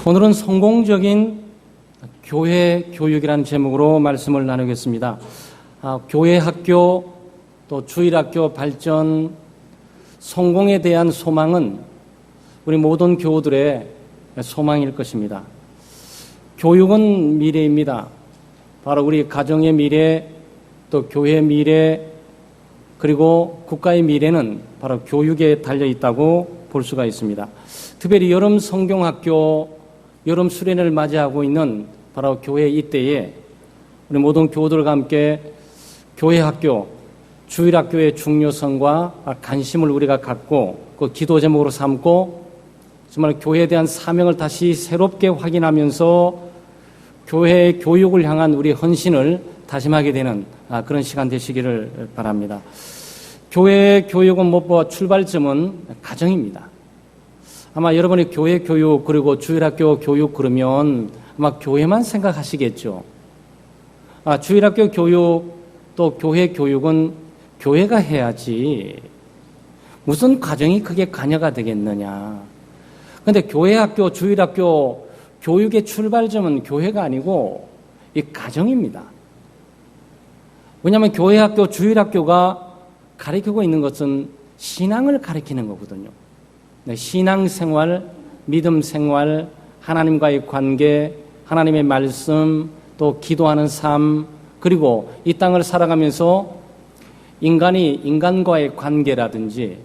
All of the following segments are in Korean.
오늘은 성공적인 교회 교육이라는 제목으로 말씀을 나누겠습니다. 교회 학교 또 주일학교 발전 성공에 대한 소망은 우리 모든 교우들의 소망일 것입니다. 교육은 미래입니다. 바로 우리 가정의 미래, 또 교회의 미래, 그리고 국가의 미래는 바로 교육에 달려 있다고 볼 수가 있습니다. 특별히 여름 성경학교, 여름 수련회를 맞이하고 있는 바로 교회 이때에 우리 모든 교우들과 함께 교회 학교, 주일학교의 중요성과 관심을 우리가 갖고 그 기도 제목으로 삼고 정말 교회에 대한 사명을 다시 새롭게 확인하면서 교회의 교육을 향한 우리 헌신을 다짐하게 되는 그런 시간 되시기를 바랍니다. 교회의 교육은 무엇보다 출발점은 가정입니다. 아마 여러분이 교회 교육 그리고 주일학교 교육 그러면 아마 교회만 생각하시겠죠. 주일학교 교육 또 교회 교육은 교회가 해야지 무슨 가정이 그게 관여가 되겠느냐. 그런데 교회 학교, 주일학교 교육의 출발점은 교회가 아니고 이 가정입니다. 왜냐하면 교회 학교, 주일학교가 가르치고 있는 것은 신앙을 가르치는 거거든요. 신앙생활, 믿음생활, 하나님과의 관계, 하나님의 말씀, 또 기도하는 삶, 그리고 이 땅을 살아가면서 인간이 인간과의 관계라든지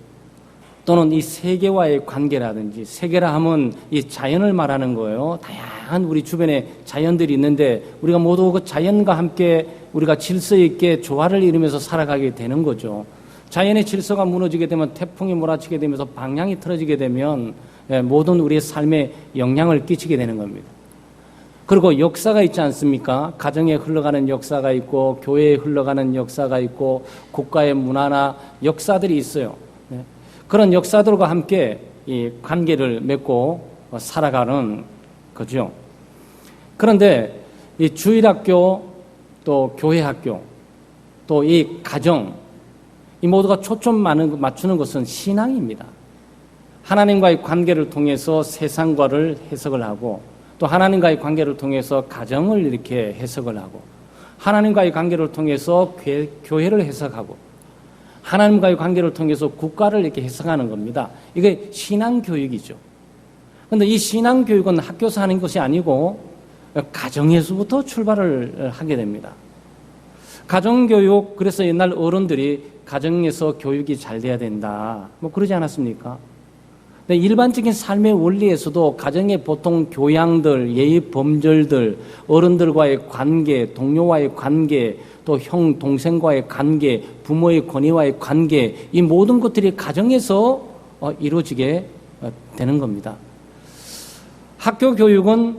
또는 이 세계와의 관계라든지, 세계라 하면 이 자연을 말하는 거예요. 다양한 우리 주변에 자연들이 있는데 우리가 모두 그 자연과 함께 우리가 질서 있게 조화를 이루면서 살아가게 되는 거죠. 자연의 질서가 무너지게 되면 태풍이 몰아치게 되면서 방향이 틀어지게 되면 모든 우리의 삶에 영향을 끼치게 되는 겁니다. 그리고 역사가 있지 않습니까? 가정에 흘러가는 역사가 있고 교회에 흘러가는 역사가 있고 국가의 문화나 역사들이 있어요. 그런 역사들과 함께 이 관계를 맺고 살아가는 거죠. 그런데 이 주일학교 또 교회학교 또 이 가정 이 모두가 초점 맞추는 것은 신앙입니다. 하나님과의 관계를 통해서 세상과를 해석을 하고 또 하나님과의 관계를 통해서 가정을 이렇게 해석을 하고 하나님과의 관계를 통해서 교회를 해석하고 하나님과의 관계를 통해서 국가를 이렇게 해석하는 겁니다. 이게 신앙교육이죠. 그런데 이 신앙교육은 학교에서 하는 것이 아니고 가정에서부터 출발을 하게 됩니다. 가정교육, 그래서 옛날 어른들이 가정에서 교육이 잘 돼야 된다. 뭐 그러지 않았습니까? 근데 일반적인 삶의 원리에서도 가정의 보통 교양들, 예의 범절들, 어른들과의 관계, 동료와의 관계, 또 형, 동생과의 관계, 부모의 권위와의 관계, 이 모든 것들이 가정에서 이루어지게 되는 겁니다. 학교 교육은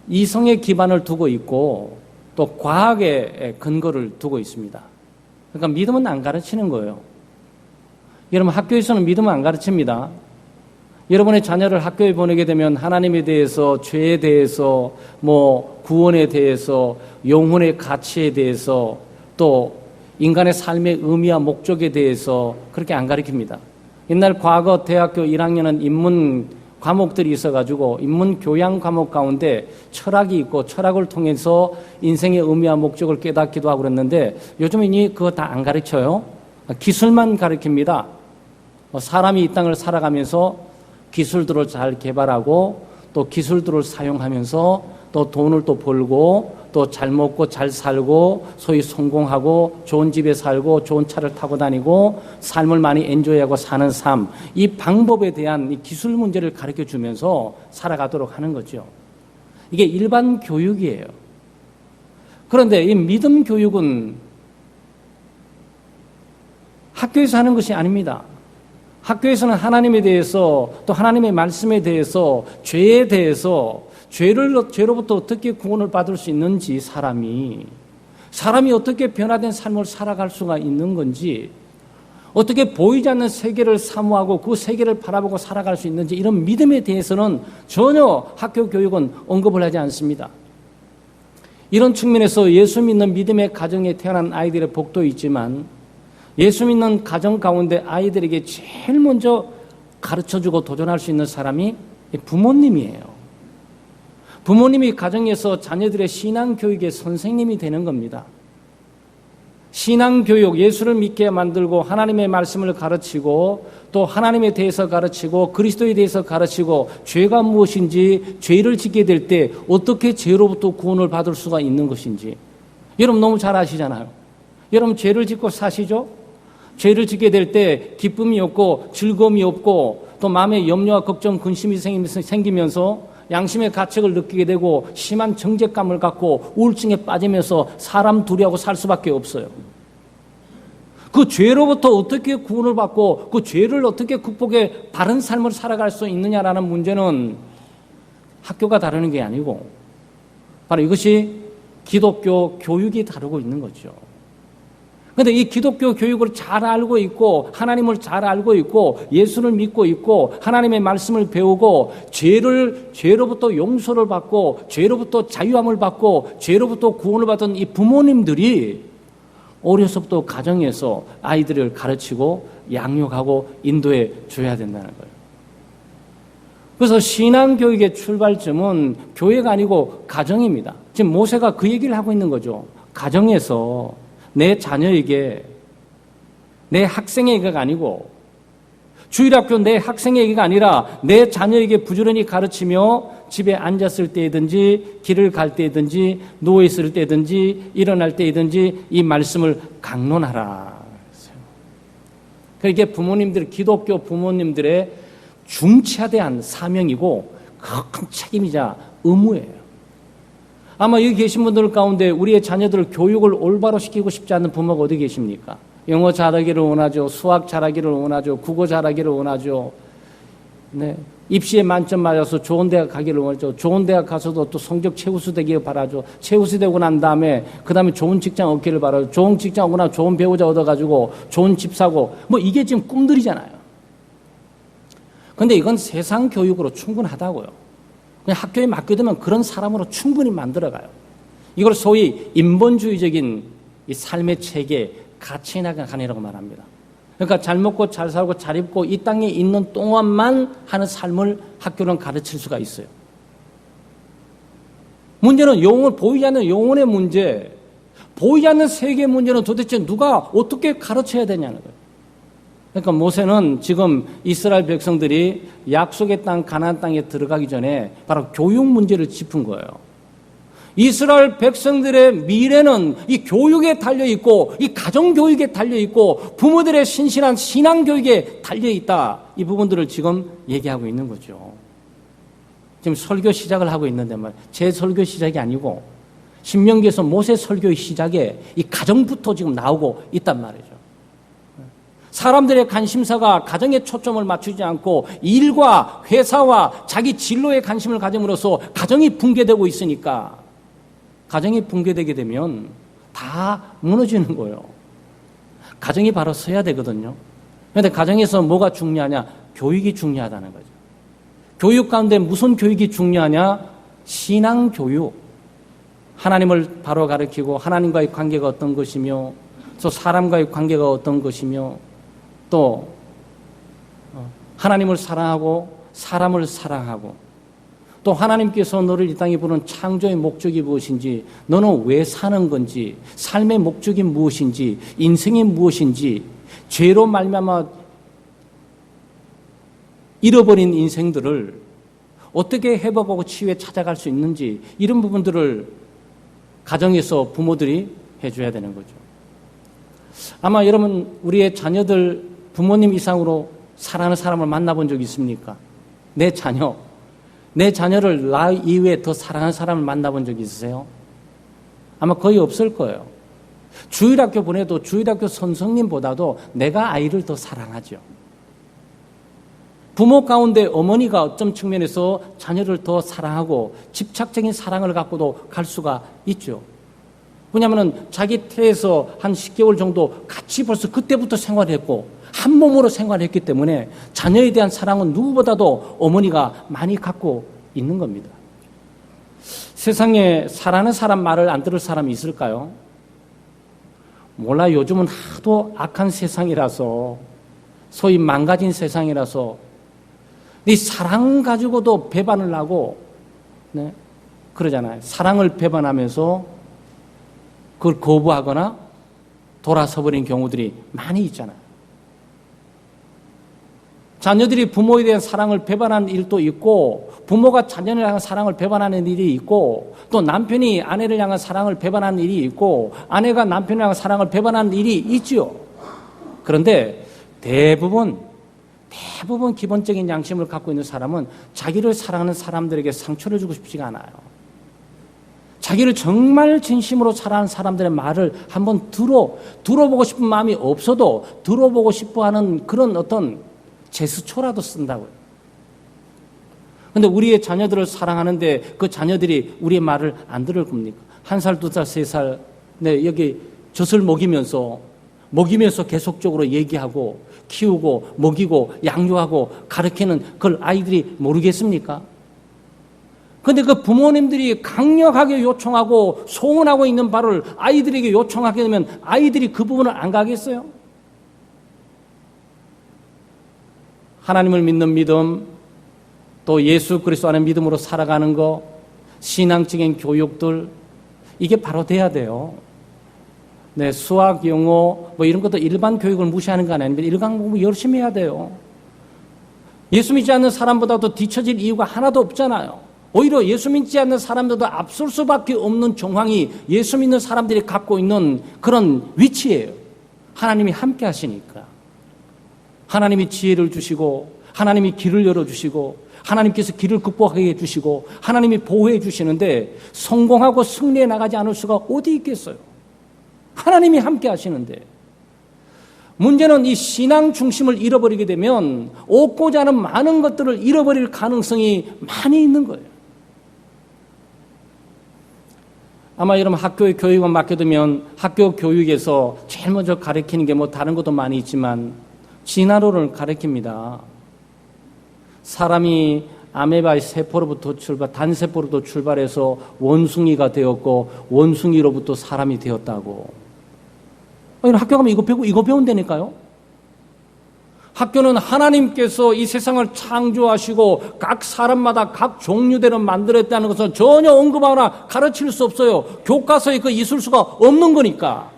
이성의 기반을 두고 있고 또 과학의 근거를 두고 있습니다. 그러니까 믿음은 안 가르치는 거예요. 여러분 학교에서는 믿음은 안 가르칩니다. 여러분의 자녀를 학교에 보내게 되면 하나님에 대해서, 죄에 대해서, 뭐 구원에 대해서, 영혼의 가치에 대해서, 또 인간의 삶의 의미와 목적에 대해서 그렇게 안 가르칩니다. 옛날 과거 대학교 1학년은 인문 과목들이 있어가지고 인문 교양 과목 가운데 철학이 있고 철학을 통해서 인생의 의미와 목적을 깨닫기도 하고 그랬는데 요즘은 그거 다 안 가르쳐요. 기술만 가르칩니다. 사람이 이 땅을 살아가면서 기술들을 잘 개발하고 또 기술들을 사용하면서 또 돈을 또 벌고 또 잘 먹고 잘 살고 소위 성공하고 좋은 집에 살고 좋은 차를 타고 다니고 삶을 많이 엔조이하고 사는 삶, 이 방법에 대한 이 기술 문제를 가르쳐 주면서 살아가도록 하는 거죠. 이게 일반 교육이에요. 그런데 이 믿음 교육은 학교에서 하는 것이 아닙니다. 학교에서는 하나님에 대해서 또 하나님의 말씀에 대해서 죄에 대해서 죄로부터 어떻게 구원을 받을 수 있는지 사람이 어떻게 변화된 삶을 살아갈 수가 있는 건지 어떻게 보이지 않는 세계를 사모하고 그 세계를 바라보고 살아갈 수 있는지 이런 믿음에 대해서는 전혀 학교 교육은 언급을 하지 않습니다. 이런 측면에서 예수 믿는 믿음의 가정에 태어난 아이들의 복도 있지만 예수 믿는 가정 가운데 아이들에게 제일 먼저 가르쳐주고 도전할 수 있는 사람이 부모님이에요. 부모님이 가정에서 자녀들의 신앙교육의 선생님이 되는 겁니다. 신앙교육, 예수를 믿게 만들고 하나님의 말씀을 가르치고 또 하나님에 대해서 가르치고 그리스도에 대해서 가르치고 죄가 무엇인지, 죄를 짓게 될 때 어떻게 죄로부터 구원을 받을 수가 있는 것인지 여러분 너무 잘 아시잖아요. 여러분 죄를 짓고 사시죠? 죄를 짓게 될 때 기쁨이 없고 즐거움이 없고 또 마음에 염려와 걱정, 근심이 생기면서 양심의 가책을 느끼게 되고 심한 정죄감을 갖고 우울증에 빠지면서 사람 둘이하고 살 수밖에 없어요. 그 죄로부터 어떻게 구원을 받고 그 죄를 어떻게 극복해 바른 삶을 살아갈 수 있느냐라는 문제는 학교가 다루는 게 아니고 바로 이것이 기독교 교육이 다루고 있는 거죠. 그런데 이 기독교 교육을 잘 알고 있고 하나님을 잘 알고 있고 예수를 믿고 있고 하나님의 말씀을 배우고 죄로부터 용서를 받고 죄로부터 자유함을 받고 죄로부터 구원을 받은 이 부모님들이 어려서부터 가정에서 아이들을 가르치고 양육하고 인도해 줘야 된다는 거예요. 그래서 신앙교육의 출발점은 교회가 아니고 가정입니다. 지금 모세가 그 얘기를 하고 있는 거죠. 가정에서 내 자녀에게, 내 학생에게가 아니고 주일학교 내 학생에게가 아니라 내 자녀에게 부지런히 가르치며 집에 앉았을 때든지 길을 갈 때든지 누워있을 때든지 일어날 때든지 이 말씀을 강론하라. 그게 부모님들, 기독교 부모님들의 중차대한 사명이고 큰 책임이자 의무예요. 아마 여기 계신 분들 가운데 우리의 자녀들 교육을 올바로 시키고 싶지 않은 부모가 어디 계십니까? 영어 잘하기를 원하죠. 수학 잘하기를 원하죠. 국어 잘하기를 원하죠. 네. 입시에 만점 맞아서 좋은 대학 가기를 원하죠. 좋은 대학 가서도 또 성적 최우수 되기를 바라죠. 최우수 되고 난 다음에 그 다음에 좋은 직장 얻기를 바라죠. 좋은 직장 얻거나 좋은 배우자 얻어가지고 좋은 집 사고 뭐 이게 지금 꿈들이잖아요. 그런데 이건 세상 교육으로 충분하다고요. 그냥 학교에 맡겨두면 그런 사람으로 충분히 만들어가요. 이걸 소위 인본주의적인 이 삶의 체계, 가치 나간이라고 말합니다. 그러니까 잘 먹고 잘 살고 잘 입고 이 땅에 있는 동안만 하는 삶을 학교는 가르칠 수가 있어요. 문제는 보이지 않는 영혼의 문제, 보이지 않는 세계의 문제는 도대체 누가 어떻게 가르쳐야 되냐는 거예요. 그러니까 모세는 지금 이스라엘 백성들이 약속의 땅 가나안 땅에 들어가기 전에 바로 교육 문제를 짚은 거예요. 이스라엘 백성들의 미래는 이 교육에 달려있고 이 가정교육에 달려있고 부모들의 신실한 신앙교육에 달려있다. 이 부분들을 지금 얘기하고 있는 거죠. 지금 설교 시작을 하고 있는데 제 설교 시작이 아니고 신명기에서 모세 설교의 시작에 이 가정부터 지금 나오고 있단 말이죠. 사람들의 관심사가 가정에 초점을 맞추지 않고 일과 회사와 자기 진로에 관심을 가짐으로써 가정이 붕괴되고 있으니까 가정이 붕괴되게 되면 다 무너지는 거예요. 가정이 바로 서야 되거든요. 그런데 가정에서 뭐가 중요하냐? 교육이 중요하다는 거죠. 교육 가운데 무슨 교육이 중요하냐? 신앙교육. 하나님을 바로 가르치고 하나님과의 관계가 어떤 것이며 또 사람과의 관계가 어떤 것이며 또 하나님을 사랑하고 사람을 사랑하고 또 하나님께서 너를 이 땅에 부른 창조의 목적이 무엇인지 너는 왜 사는 건지 삶의 목적이 무엇인지 인생이 무엇인지 죄로 말미암아 잃어버린 인생들을 어떻게 회복하고 치유해 찾아갈 수 있는지 이런 부분들을 가정에서 부모들이 해줘야 되는 거죠. 아마 여러분 우리의 자녀들 부모님 이상으로 사랑하는 사람을 만나본 적 있습니까? 내 자녀를 나 이외에 더 사랑하는 사람을 만나본 적 있으세요? 아마 거의 없을 거예요. 주일학교 보내도 주일학교 선생님보다도 내가 아이를 더 사랑하죠. 부모 가운데 어머니가 어떤 측면에서 자녀를 더 사랑하고 집착적인 사랑을 갖고도 갈 수가 있죠. 왜냐하면 자기 태에서 한 10개월 정도 같이 벌써 그때부터 생활했고 한 몸으로 생활했기 때문에 자녀에 대한 사랑은 누구보다도 어머니가 많이 갖고 있는 겁니다. 세상에 사랑하는 사람 말을 안 들을 사람이 있을까요? 몰라. 요즘은 하도 악한 세상이라서 소위 망가진 세상이라서 이 사랑 가지고도 배반을 하고 네? 그러잖아요. 사랑을 배반하면서 그걸 거부하거나 돌아서버린 경우들이 많이 있잖아요. 자녀들이 부모에 대한 사랑을 배반하는 일도 있고, 부모가 자녀를 향한 사랑을 배반하는 일이 있고, 또 남편이 아내를 향한 사랑을 배반하는 일이 있고, 아내가 남편을 향한 사랑을 배반하는 일이 있지요. 그런데 대부분 기본적인 양심을 갖고 있는 사람은 자기를 사랑하는 사람들에게 상처를 주고 싶지가 않아요. 자기를 정말 진심으로 사랑하는 사람들의 말을 한번 들어보고 싶은 마음이 없어도 들어보고 싶어 하는 그런 어떤 제스처라도 쓴다고요. 그런데 우리의 자녀들을 사랑하는데 그 자녀들이 우리의 말을 안 들을 겁니까? 1살, 2살, 3살, 네, 여기 젖을 먹이면서 계속적으로 얘기하고 키우고 먹이고 양육하고 가르치는 그걸 아이들이 모르겠습니까? 그런데 그 부모님들이 강력하게 요청하고 소원하고 있는 바를 아이들에게 요청하게 되면 아이들이 그 부분을 안 가겠어요? 하나님을 믿는 믿음, 또 예수 그리스도 안에 믿음으로 살아가는 거, 신앙적인 교육들, 이게 바로 돼야 돼요. 네, 수학, 영어, 이런 것도 일반 교육을 무시하는 건 아닙니다. 일강 공부 열심히 해야 돼요. 예수 믿지 않는 사람보다도 뒤처질 이유가 하나도 없잖아요. 오히려 예수 믿지 않는 사람들도 앞설 수밖에 없는 정황이 예수 믿는 사람들이 갖고 있는 그런 위치예요. 하나님이 함께 하시니까. 하나님이 지혜를 주시고, 하나님이 길을 열어주시고, 하나님께서 길을 극복하게 해주시고, 하나님이 보호해 주시는데 성공하고 승리해 나가지 않을 수가 어디 있겠어요? 하나님이 함께 하시는데. 문제는 이 신앙 중심을 잃어버리게 되면 얻고자 하는 많은 것들을 잃어버릴 가능성이 많이 있는 거예요. 아마 여러분 학교에 교육을 맡겨두면 학교 교육에서 제일 먼저 가르치는 게 다른 것도 많이 있지만 진화론을 가르칩니다. 사람이 아메바의 세포로부터 단세포로부터 출발해서 원숭이가 되었고 원숭이로부터 사람이 되었다고. 학교 가면 이거 배운다니까요. 학교는 하나님께서 이 세상을 창조하시고 각 사람마다 각 종류대로 만들었다는 것은 전혀 언급하거나 가르칠 수 없어요. 교과서에 있을 수가 없는 거니까.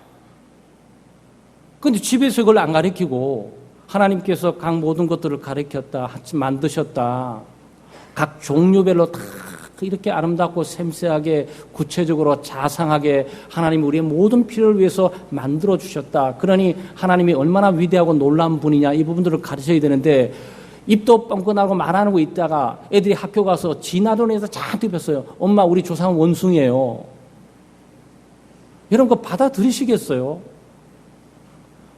그런데 집에서 이걸 안 가르치고 하나님께서 각 모든 것들을 가르쳤다, 만드셨다. 각 종류별로 다 이렇게 아름답고 샘세하게 구체적으로 자상하게 하나님이 우리의 모든 필요를 위해서 만들어주셨다. 그러니 하나님이 얼마나 위대하고 놀라운 분이냐 이 부분들을 가르쳐야 되는데 입도 뻥긋하고 말하는 거 있다가 애들이 학교 가서 진화론에서 잔뜩 폈어요. 엄마 우리 조상은 원숭이에요. 이런 거 받아들이시겠어요?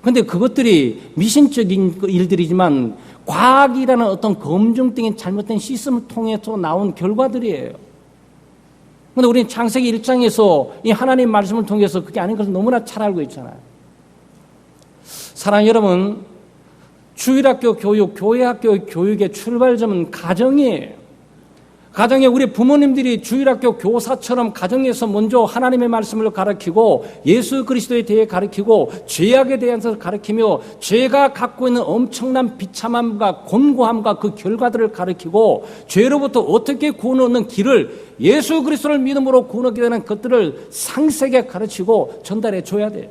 그런데 그것들이 미신적인 일들이지만 과학이라는 어떤 검증된 잘못된 시스템을 통해서 나온 결과들이에요. 그런데 우리는 창세기 1장에서 이 하나님의 말씀을 통해서 그게 아닌 것을 너무나 잘 알고 있잖아요. 사랑하는 여러분, 주일학교 교육, 교회학교 교육의 출발점은 가정이에요. 가정에 우리 부모님들이 주일학교 교사처럼 가정에서 먼저 하나님의 말씀을 가르치고 예수 그리스도에 대해 가르치고 죄악에 대해서 가르치며 죄가 갖고 있는 엄청난 비참함과 곤고함과 그 결과들을 가르치고 죄로부터 어떻게 구원 얻는 길을 예수 그리스도를 믿음으로 구원 얻게 되는 것들을 상세하게 가르치고 전달해 줘야 돼요.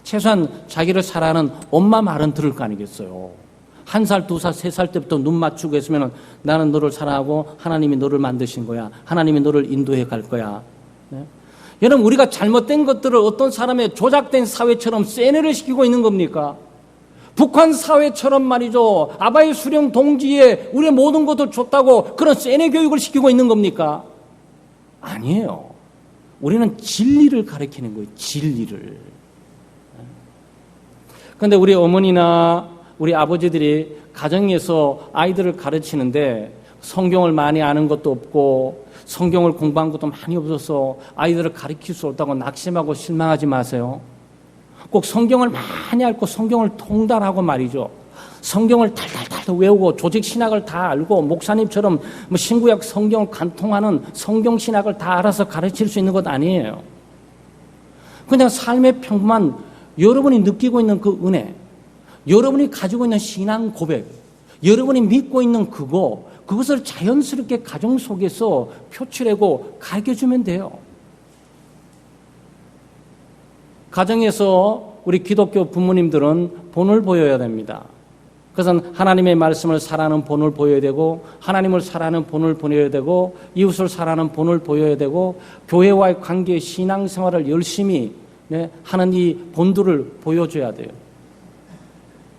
최소한 자기를 사랑하는 엄마 말은 들을 거 아니겠어요. 1살, 2살, 3살 때부터 눈 맞추고 했으면 나는 너를 사랑하고 하나님이 너를 만드신 거야. 하나님이 너를 인도해 갈 거야. 네? 여러분 우리가 잘못된 것들을 어떤 사람의 조작된 사회처럼 세뇌를 시키고 있는 겁니까? 북한 사회처럼 말이죠. 아바이 수령 동지에 우리의 모든 것을 줬다고 그런 세뇌 교육을 시키고 있는 겁니까? 아니에요. 우리는 진리를 가르치는 거예요. 진리를. 그런데 우리 어머니나 우리 아버지들이 가정에서 아이들을 가르치는데 성경을 많이 아는 것도 없고 성경을 공부한 것도 많이 없어서 아이들을 가르칠 수 없다고 낙심하고 실망하지 마세요. 꼭 성경을 많이 알고 성경을 통달하고 말이죠. 성경을 달달달 외우고 조직 신학을 다 알고 목사님처럼 신구약 성경을 관통하는 성경 신학을 다 알아서 가르칠 수 있는 것 아니에요. 그냥 삶의 평범한 여러분이 느끼고 있는 그 은혜, 여러분이 가지고 있는 신앙 고백, 여러분이 믿고 있는 그것을 자연스럽게 가정 속에서 표출하고 가르쳐주면 돼요. 가정에서 우리 기독교 부모님들은 본을 보여야 됩니다. 그것은 하나님의 말씀을 사랑하는 본을 보여야 되고, 하나님을 사랑하는 본을 보여야 되고, 이웃을 사랑하는 본을 보여야 되고, 교회와의 관계, 신앙생활을 열심히 하는 이 본들을 보여줘야 돼요.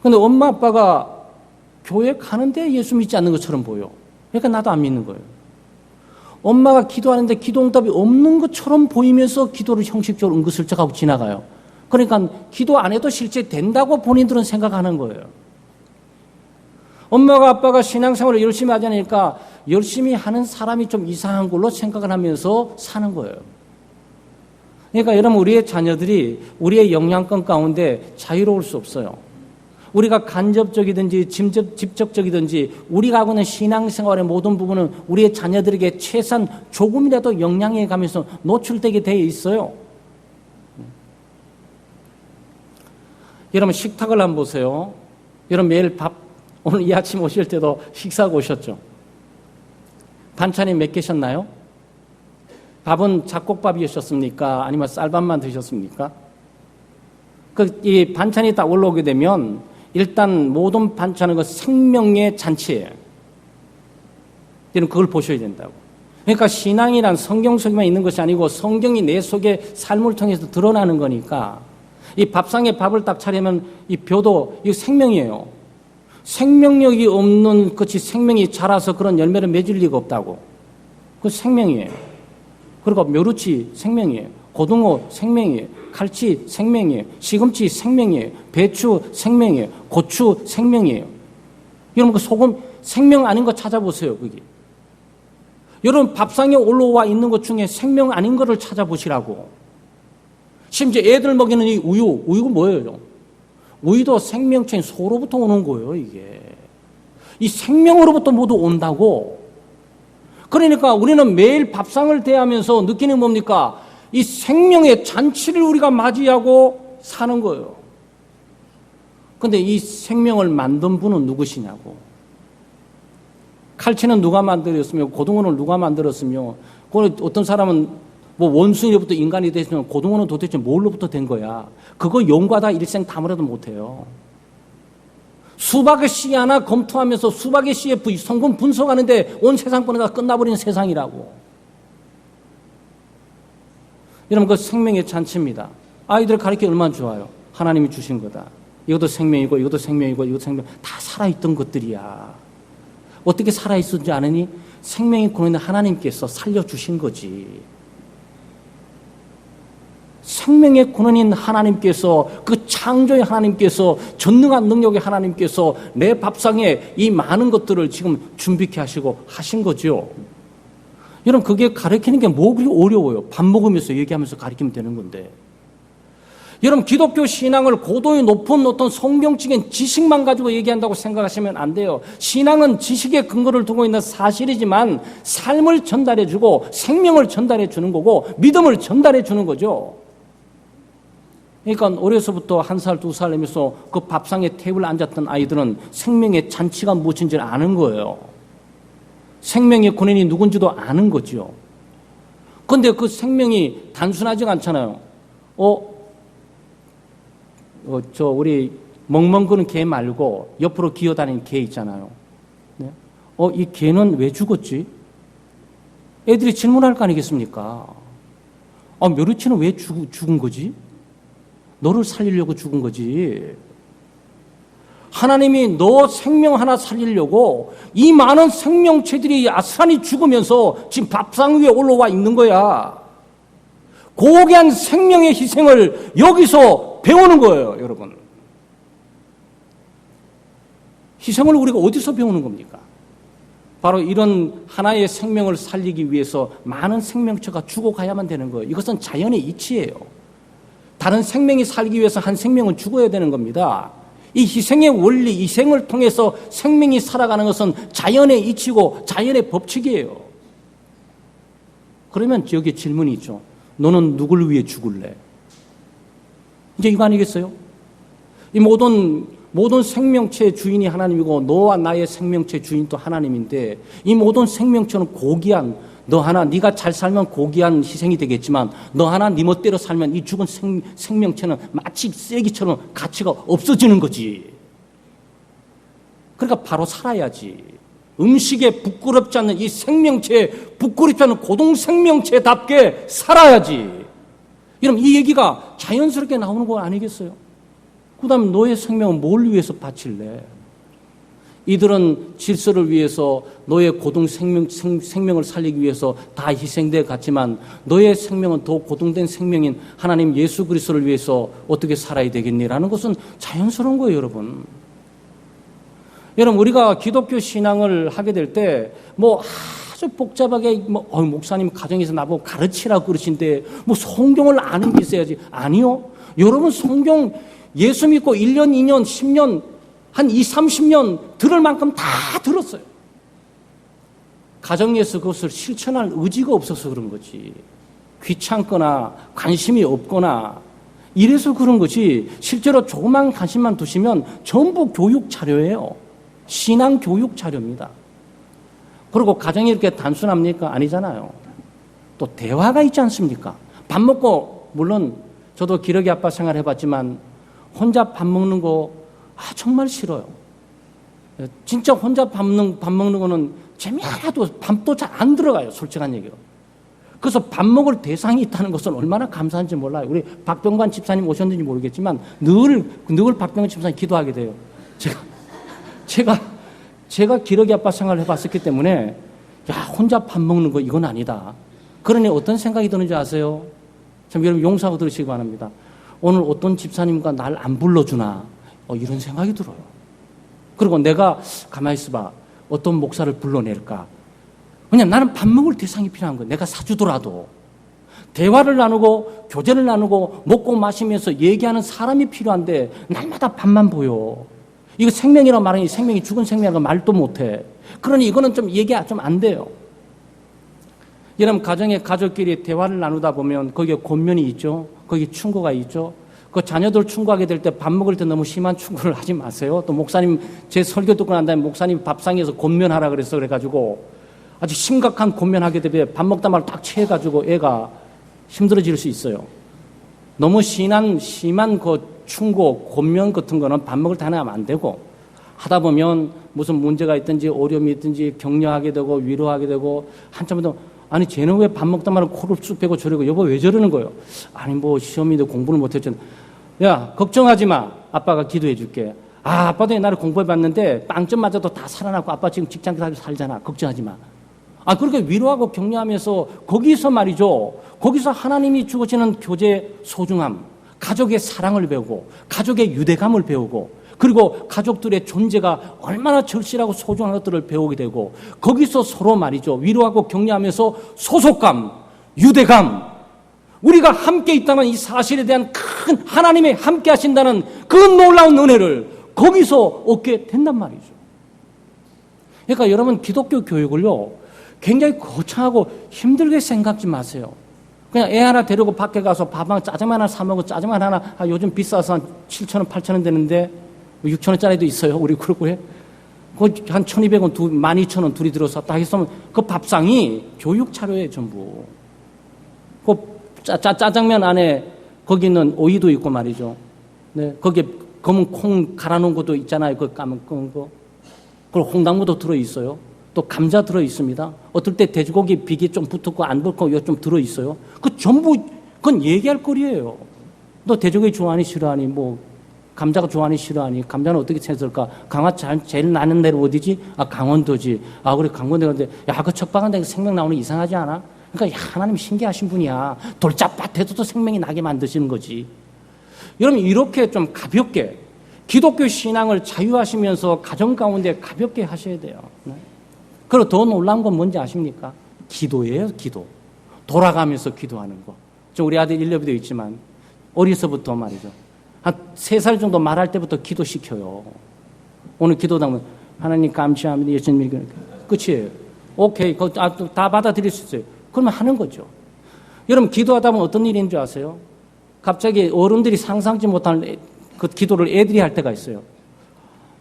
그런데 엄마 아빠가 교회 가는데 예수 믿지 않는 것처럼 보여. 그러니까 나도 안 믿는 거예요. 엄마가 기도하는데 기도 응답이 없는 것처럼 보이면서 기도를 형식적으로 은근슬쩍 하고 지나가요. 그러니까 기도 안 해도 실제 된다고 본인들은 생각하는 거예요. 엄마가 아빠가 신앙생활을 열심히 하지 않으니까 열심히 하는 사람이 좀 이상한 걸로 생각을 하면서 사는 거예요. 그러니까 여러분, 우리의 자녀들이 우리의 영향권 가운데 자유로울 수 없어요. 우리가 간접적이든지 직접적이든지 우리가 하고 있는 신앙생활의 모든 부분은 우리의 자녀들에게 최소한 조금이라도 영향에 가면서 노출되게 되어 있어요. 여러분, 식탁을 한번 보세요. 여러분, 매일 오늘 이 아침 오실 때도 식사하고 오셨죠? 반찬이 몇 개셨나요? 밥은 잡곡밥이셨습니까? 아니면 쌀밥만 드셨습니까? 이 반찬이 딱 올라오게 되면 일단 모든 반찬은 그 생명의 잔치예요. 여러분, 그걸 보셔야 된다고. 그러니까 신앙이란 성경 속에만 있는 것이 아니고 성경이 내 속에 삶을 통해서 드러나는 거니까, 이 밥상에 밥을 딱 차리면 이 벼도 이 생명이에요. 생명력이 없는 것이 생명이 자라서 그런 열매를 맺을 리가 없다고. 그 생명이에요. 그리고 묘루치 생명이에요. 고등어 생명이에요. 칼치 생명이에요. 시금치 생명이에요. 배추 생명이에요. 고추 생명이에요. 여러분, 그 소금 생명 아닌 거 찾아보세요. 거기. 여러분, 밥상에 올라와 있는 것 중에 생명 아닌 거를 찾아보시라고. 심지어 애들 먹이는 이 우유가 뭐예요? 우유도 생명체인 소로부터 오는 거예요, 이게. 이 생명으로부터 모두 온다고. 그러니까 우리는 매일 밥상을 대하면서 느끼는 뭡니까? 이 생명의 잔치를 우리가 맞이하고 사는 거예요. 그런데 이 생명을 만든 분은 누구시냐고. 칼치는 누가 만들었으며, 고등어는 누가 만들었으며, 어떤 사람은 뭐 원숭이로부터 인간이 됐으면 고등어는 도대체 뭘로부터 된 거야? 그거 연구하다 일생 다 말해도 못해요. 수박의 씨 하나 검토하면서 수박의 씨의 성분 분석하는데 온 세상권에다 끝나버리는 세상이라고. 여러분, 그 생명의 잔치입니다. 아이들 가르치기 얼마나 좋아요. 하나님이 주신 거다. 이것도 생명이고 이것도 생명이고 이것도 생명. 다 살아있던 것들이야. 어떻게 살아있었는지 아느니? 생명의 근원인 하나님께서 살려주신 거지. 생명의 근원인 하나님께서, 그 창조의 하나님께서, 전능한 능력의 하나님께서 내 밥상에 이 많은 것들을 지금 준비케 하시고 하신 거죠. 여러분, 그게 가르치는 게 뭐 그렇게 어려워요? 밥 먹으면서 얘기하면서 가르치면 되는 건데. 여러분, 기독교 신앙을 고도의 높은 어떤 성경적인 지식만 가지고 얘기한다고 생각하시면 안 돼요. 신앙은 지식의 근거를 두고 있는 사실이지만 삶을 전달해주고 생명을 전달해주는 거고 믿음을 전달해주는 거죠. 그러니까 어려서부터 1살, 2살 하면서 그 밥상에 테이블에 앉았던 아이들은 생명의 잔치가 무엇인지를 아는 거예요. 생명의 근원이 누군지도 아는 거죠. 그런데 그 생명이 단순하지가 않잖아요. 우리 멍멍거리는 개 말고 옆으로 기어다니는 개 있잖아요. 네? 이 개는 왜 죽었지? 애들이 질문할 거 아니겠습니까? 묘루치는 왜 죽은 거지? 너를 살리려고 죽은 거지. 하나님이 너 생명 하나 살리려고 이 많은 생명체들이 아스란히 죽으면서 지금 밥상 위에 올라와 있는 거야. 고귀한 생명의 희생을 여기서 배우는 거예요, 여러분. 희생을 우리가 어디서 배우는 겁니까? 바로 이런 하나의 생명을 살리기 위해서 많은 생명체가 죽어가야만 되는 거예요. 이것은 자연의 이치예요. 다른 생명이 살기 위해서 한 생명은 죽어야 되는 겁니다. 이 희생의 원리, 희생을 통해서 생명이 살아가는 것은 자연의 이치고 자연의 법칙이에요. 그러면 여기에 질문이 있죠. 너는 누굴 위해 죽을래? 이제 이거 아니겠어요? 이 모든 모든 생명체의 주인이 하나님이고 너와 나의 생명체 주인도 하나님인데 이 모든 생명체는 고귀한 너 하나 네가 잘 살면 고귀한 희생이 되겠지만 너 하나 네 멋대로 살면 이 죽은 생명체는 마치 쓰레기처럼 가치가 없어지는 거지. 그러니까 바로 살아야지. 음식에 부끄럽지 않는 이 생명체에 부끄럽지 않는 고동 생명체답게 살아야지. 여러분 이 얘기가 자연스럽게 나오는 거 아니겠어요? 그 다음 너의 생명은 뭘 위해서 바칠래? 이들은 질서를 위해서 너의 고동 생명을 살리기 위해서 다 희생돼 갔지만 너의 생명은 더 고동된 생명인 하나님 예수 그리스도를 위해서 어떻게 살아야 되겠니라는 것은 자연스러운 거예요, 여러분. 여러분 우리가 기독교 신앙을 하게 될 때 뭐 아주 복잡하게 목사님 가정에서 나보고 가르치라고 그러신데 뭐 성경을 아는 게 있어야지. 아니요. 여러분 성경 예수 믿고 1년, 2년, 10년 한 20, 30년 들을 만큼 다 들었어요. 가정에서 그것을 실천할 의지가 없어서 그런 거지. 귀찮거나 관심이 없거나 이래서 그런 거지. 실제로 조그만 관심만 두시면 전부 교육 자료예요. 신앙 교육 자료입니다. 그리고 가정이 이렇게 단순합니까? 아니잖아요. 또 대화가 있지 않습니까? 밥 먹고 물론 저도 기러기 아빠 생활 해봤지만 혼자 밥 먹는 거 정말 싫어요. 진짜 혼자 밥 먹는 거는 재미하나도 밥도 잘 안 들어가요. 솔직한 얘기로. 그래서 밥 먹을 대상이 있다는 것은 얼마나 감사한지 몰라요. 우리 박병관 집사님 오셨는지 모르겠지만 늘 박병관 집사님 기도하게 돼요. 제가 기러기 아빠 생활을 해봤었기 때문에 혼자 밥 먹는 거 이건 아니다. 그러니 어떤 생각이 드는지 아세요? 참 여러분 용서하고 들으시기 바랍니다. 오늘 어떤 집사님과 날 안 불러주나 이런 생각이 들어요. 그리고 내가 가만히 있어봐. 어떤 목사를 불러낼까? 왜냐면 나는 밥 먹을 대상이 필요한 거야. 내가 사주더라도. 대화를 나누고 교제를 나누고 먹고 마시면서 얘기하는 사람이 필요한데 날마다 밥만 보여. 이거 생명이라고 말하니 생명이 죽은 생명이라고 말도 못해. 그러니 이거는 좀 얘기가 좀 안 돼요. 여러분 가정에 가족끼리 대화를 나누다 보면 거기에 권면이 있죠. 거기에 충고가 있죠. 그 자녀들 충고하게 될 때 밥 먹을 때 너무 심한 충고를 하지 마세요. 또 목사님 제 설교 듣고 난 다음에 목사님 밥상에서 권면하라 그래가지고 아주 심각한 권면하게 되면 밥 먹다 말 딱 취해가지고 애가 힘들어질 수 있어요. 너무 심한 그 충고, 권면 같은 거는 밥 먹을 때 하나 하면 안 되고 하다 보면 무슨 문제가 있든지 어려움이 있든지 격려하게 되고 위로하게 되고 한참 더 아니 쟤는 왜 밥 먹다 말은 코를 쑥 빼고 저러고 여보 왜 저러는 거예요? 아니 뭐 시험인데 공부를 못했잖아. 야 걱정하지 마. 아빠가 기도해 줄게. 아빠도 옛날에 공부해봤는데 빵점 맞아도 다 살아나고 아빠 지금 직장 살잖아. 걱정하지 마. 그렇게 위로하고 격려하면서 거기서 말이죠. 거기서 하나님이 주어지는 교제의 소중함, 가족의 사랑을 배우고 가족의 유대감을 배우고 그리고 가족들의 존재가 얼마나 절실하고 소중한 것들을 배우게 되고 거기서 서로 말이죠. 위로하고 격려하면서 소속감, 유대감, 우리가 함께 있다는 이 사실에 대한 큰 하나님의 함께 하신다는 그 놀라운 은혜를 거기서 얻게 된단 말이죠. 그러니까 여러분 기독교 교육을요. 굉장히 거창하고 힘들게 생각지 마세요. 그냥 애 하나 데리고 밖에 가서 밥한 짜장면 하나 사 먹고 짜장면 하나 요즘 비싸서 한 7,000원, 8,000원 되는데 6,000원짜리도 있어요. 우리 그렇고요. 한 1,200원, 12,000원 둘이 들어서 딱 했으면 그 밥상이 교육 차려예요, 전부. 그 짜장면 안에 거기 있는 오이도 있고 말이죠. 네, 거기에 검은 콩 갈아 놓은 것도 있잖아요. 그 까만 거. 그리고 홍당무도 들어 있어요. 또 감자 들어 있습니다. 어떨 때 돼지고기 비계 좀 붙었고 안 붙고 이거 좀 들어 있어요. 그 전부 그건 얘기할 거리예요. 너 돼지고기 좋아하니 싫어하니 뭐 감자가 좋아하니 싫어하니 감자는 어떻게 찾을까? 강화 제일 나는 데로 어디지? 강원도지. 그래 강원도 가는데 그 척박한 데 생명 나오는 게 이상하지 않아? 그러니까 하나님 신기하신 분이야. 돌짝밭에도 생명이 나게 만드시는 거지. 여러분 이렇게 좀 가볍게 기독교 신앙을 자유하시면서 가정 가운데 가볍게 하셔야 돼요. 네? 그리고 더 놀라운 건 뭔지 아십니까? 기도예요, 기도. 돌아가면서 기도하는 거. 우리 아들 1렙이 되어 있지만 어려서부터 말이죠. 한 3살 정도 말할 때부터 기도시켜요. 오늘 기도당은 하나님 감사합니다. 예수님 끝이에요. 오케이. 다 받아들일 수 있어요. 그러면 하는 거죠. 여러분 기도하다 보면 어떤 일인 줄 아세요? 갑자기 어른들이 상상지 못한 그 기도를 애들이 할 때가 있어요.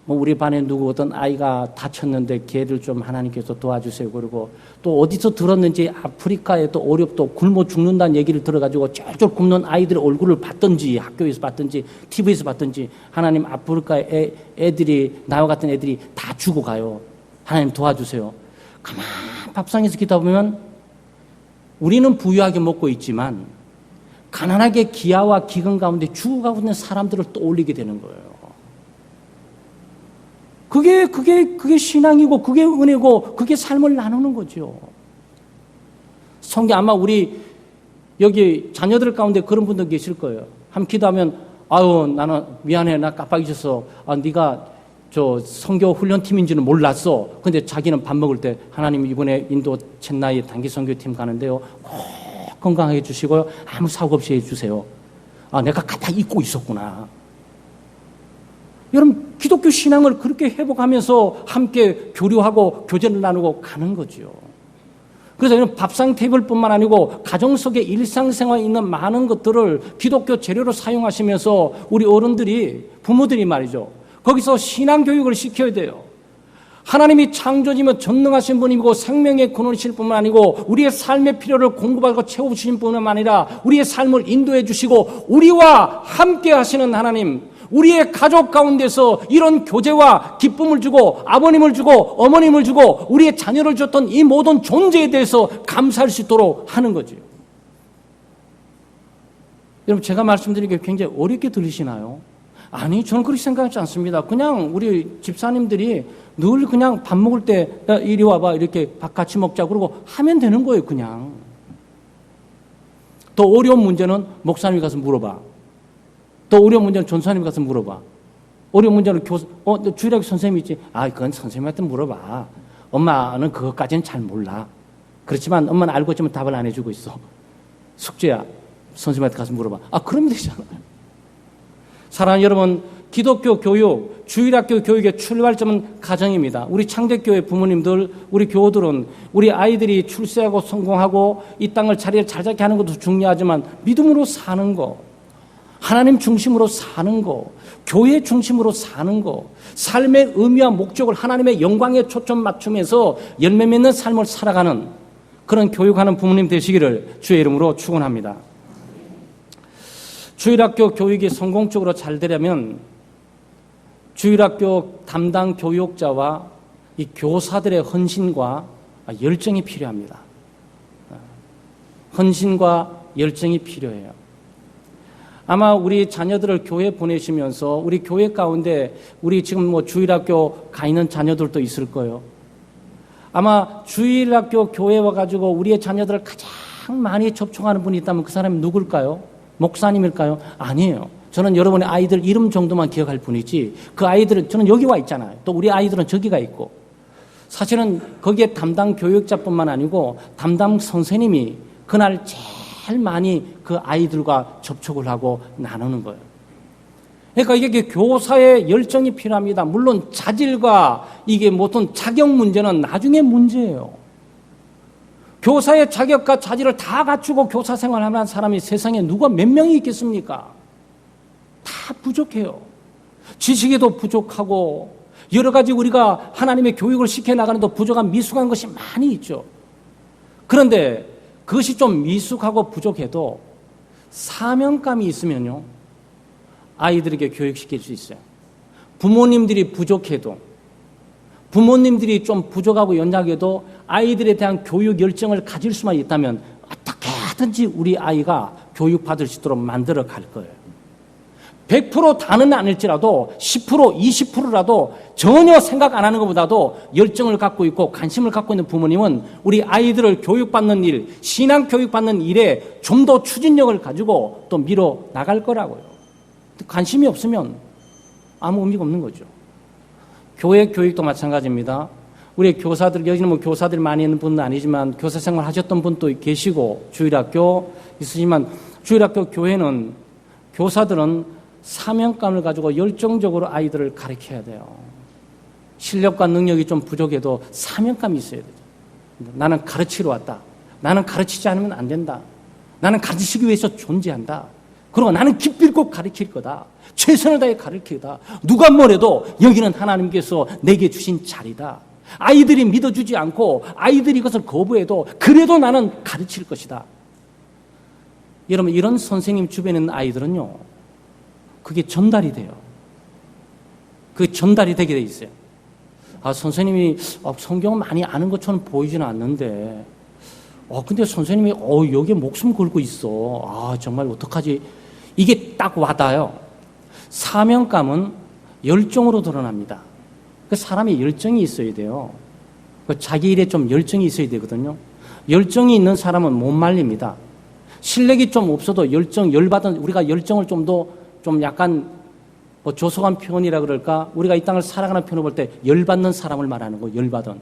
뭐 우리 반에 누구 어떤 아이가 다쳤는데 걔들 좀 하나님께서 도와주세요. 그리고 또 어디서 들었는지 아프리카에 또 어렵고 굶어 죽는다는 얘기를 들어가지고 쫄쫄 굶는 아이들의 얼굴을 봤든지 학교에서 봤든지 TV에서 봤든지 하나님 아프리카에 애들이 나와 같은 애들이 다 죽어가요. 하나님 도와주세요. 가만 밥상에서 기도하다 보면 우리는 부유하게 먹고 있지만 가난하게 기아와 기근 가운데 죽어가고 있는 사람들을 떠올리게 되는 거예요. 그게 신앙이고, 그게 은혜고, 그게 삶을 나누는 거죠. 성경 아마 우리 여기 자녀들 가운데 그런 분들 계실 거예요. 함 기도하면, 아유, 나는 미안해, 나 깜빡이셔서, 네가 저 선교 훈련팀인지는 몰랐어. 근데 자기는 밥 먹을 때 하나님 이번에 인도 첸나이 단기 선교팀 가는데요. 꼭 건강하게 해주시고요. 아무 사고 없이 해주세요. 내가 갖다 잊고 있었구나. 여러분, 기독교 신앙을 그렇게 회복하면서 함께 교류하고 교제를 나누고 가는 거죠. 그래서 이런 밥상 테이블뿐만 아니고 가정 속에 일상생활에 있는 많은 것들을 기독교 재료로 사용하시면서 우리 어른들이, 부모들이 말이죠. 거기서 신앙교육을 시켜야 돼요. 하나님이 창조주이며 전능하신 분이고 생명의 근원이실 뿐만 아니고 우리의 삶의 필요를 공급하고 채워주신 뿐만 아니라 우리의 삶을 인도해 주시고 우리와 함께 하시는 하나님, 우리의 가족 가운데서 이런 교제와 기쁨을 주고 아버님을 주고 어머님을 주고 우리의 자녀를 줬던 이 모든 존재에 대해서 감사할 수 있도록 하는 거죠. 여러분, 제가 말씀드린 게 굉장히 어렵게 들리시나요? 아니, 저는 그렇게 생각하지 않습니다. 그냥 우리 집사님들이 늘 그냥 밥 먹을 때 야, 이리 와봐, 이렇게 밥 같이 먹자 그러고 하면 되는 거예요. 그냥. 더 어려운 문제는 목사님이 가서 물어봐. 또 어려운 문제는 전사님 가서 물어봐. 어려운 문제는 주일학교 선생님이 있지. 그건 선생님한테 물어봐. 엄마는 그것까지는 잘 몰라. 그렇지만 엄마는 알고 있지만 답을 안 해주고 있어. 숙제야. 선생님한테 가서 물어봐. 그러면 되잖아요. 사랑하는 여러분, 기독교 교육, 주일학교 교육의 출발점은 가정입니다. 우리 창대교회 부모님들, 우리 교우들은 우리 아이들이 출세하고 성공하고 이 땅을 자리를 잘 잡게 하는 것도 중요하지만 믿음으로 사는 거, 하나님 중심으로 사는 거, 교회 중심으로 사는 거, 삶의 의미와 목적을 하나님의 영광에 초점 맞추면서 열매 맺는 삶을 살아가는 그런 교육하는 부모님 되시기를 주의 이름으로 축원합니다. 주일학교 교육이 성공적으로 잘 되려면 주일학교 담당 교육자와 이 교사들의 헌신과 열정이 필요합니다. 헌신과 열정이 필요해요. 아마 우리 자녀들을 교회 보내시면서 우리 교회 가운데 우리 지금 주일학교 가 있는 자녀들도 있을 거예요. 아마 주일학교 교회 와가지고 우리의 자녀들을 가장 많이 접촉하는 분이 있다면 그 사람이 누굴까요? 목사님일까요? 아니에요. 저는 여러분의 아이들 이름 정도만 기억할 뿐이지 그 아이들은 저는 여기 와 있잖아요. 또 우리 아이들은 저기가 있고 사실은 거기에 담당 교육자뿐만 아니고 담당 선생님이 그날 제일 많이 그 아이들과 접촉을 하고 나누는 거예요. 그러니까 이게 교사의 열정이 필요합니다. 물론 자질과 이게 어떤 자격 문제는 나중에 문제예요. 교사의 자격과 자질을 다 갖추고 교사 생활하는 사람이 세상에 누가 몇 명이 있겠습니까? 다 부족해요. 지식에도 부족하고 여러 가지 우리가 하나님의 교육을 시켜나가는데 부족한 미숙한 것이 많이 있죠. 그런데 그것이 좀 미숙하고 부족해도 사명감이 있으면요, 아이들에게 교육시킬 수 있어요. 부모님들이 부족해도, 부모님들이 좀 부족하고 연약해도 아이들에 대한 교육 열정을 가질 수만 있다면 어떻게 하든지 우리 아이가 교육받을 수 있도록 만들어 갈 거예요. 100% 다는 아닐지라도 10%, 20%라도 전혀 생각 안 하는 것보다도 열정을 갖고 있고 관심을 갖고 있는 부모님은 우리 아이들을 교육받는 일, 신앙 교육받는 일에 좀 더 추진력을 가지고 또 밀어 나갈 거라고요. 관심이 없으면 아무 의미가 없는 거죠. 교회 교육도 마찬가지입니다. 우리 교사들, 여기는 교사들 많이 있는 분은 아니지만 교사 생활 하셨던 분도 계시고 주일학교 있으시지만 주일학교 교회는 교사들은 사명감을 가지고 열정적으로 아이들을 가르쳐야 돼요. 실력과 능력이 좀 부족해도 사명감이 있어야 되죠. 나는 가르치러 왔다. 나는 가르치지 않으면 안 된다. 나는 가르치기 위해서 존재한다. 그리고 나는 기필코 가르칠 거다. 최선을 다해 가르치다. 누가 뭐래도 여기는 하나님께서 내게 주신 자리다. 아이들이 믿어주지 않고 아이들이 이것을 거부해도 그래도 나는 가르칠 것이다. 여러분, 이런 선생님 주변에 있는 아이들은요, 그게 전달이 돼요. 그게 전달이 되게 돼 있어요. 선생님이 성경을 많이 아는 것처럼 보이지는 않는데, 근데 선생님이 여기에 목숨 걸고 있어. 정말 어떡하지? 이게 딱 와닿아요. 사명감은 열정으로 드러납니다. 그 사람이 열정이 있어야 돼요. 자기 일에 좀 열정이 있어야 되거든요. 열정이 있는 사람은 못 말립니다. 실력이 좀 없어도 열받은, 우리가 열정을 좀 약간 조속한 표현이라 그럴까? 우리가 이 땅을 살아가는 표현을 볼 때 열받는 사람을 말하는 거, 열받은.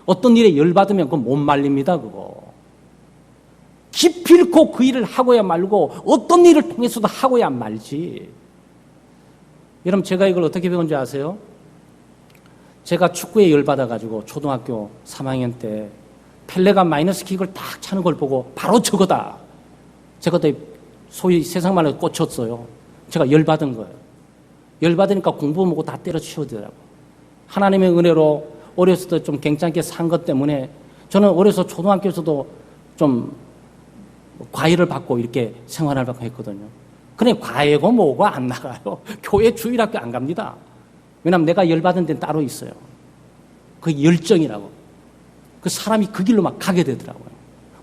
어떤 일에 열받으면 그건 못 말립니다, 그거. 기필코 그 일을 하고야 말고 어떤 일을 통해서도 하고야 말지. 여러분, 제가 이걸 어떻게 배운지 아세요? 제가 축구에 열받아가지고 초등학교 3학년 때 펠레가 마이너스 킥을 딱 차는 걸 보고 바로 저거다. 제가 그때 소위 세상 말로 꽂혔어요. 제가 열받은 거예요. 열받으니까 공부 보고 다 때려치우더라고요. 하나님의 은혜로 어렸을 때 좀 괜찮게 산 것 때문에 저는 어려서 초등학교에서도 좀 과외를 받고 이렇게 생활을 받고 했거든요. 그냥 과외고 뭐고 안 나가요. 교회 주일학교 안 갑니다. 왜냐하면 내가 열받은 데는 따로 있어요. 그게 열정이라고. 그 사람이 그 길로 막 가게 되더라고요.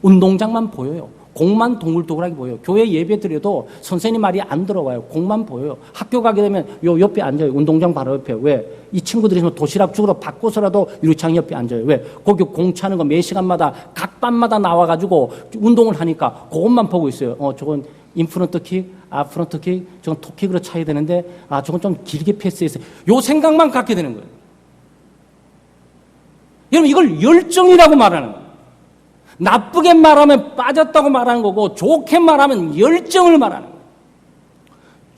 운동장만 보여요. 공만 동글동글하게 보여요. 교회 예배 드려도 선생님 말이 안 들어와요. 공만 보여요. 학교 가게 되면 요 옆에 앉아요. 운동장 바로 옆에. 왜? 이 친구들이 도시락 죽으러 바꿔서라도 유리창 옆에 앉아요. 왜? 거기 공 차는 거 매 시간마다 각 반마다 나와가지고 운동을 하니까 그것만 보고 있어요. 저건 인프런트 킥, 아프런트 킥, 저건 톱킥으로 차야 되는데, 저건 좀 길게 패스해서 요 생각만 갖게 되는 거예요. 여러분, 이걸 열정이라고 말하는 거예요. 나쁘게 말하면 빠졌다고 말하는 거고, 좋게 말하면 열정을 말하는 거예요.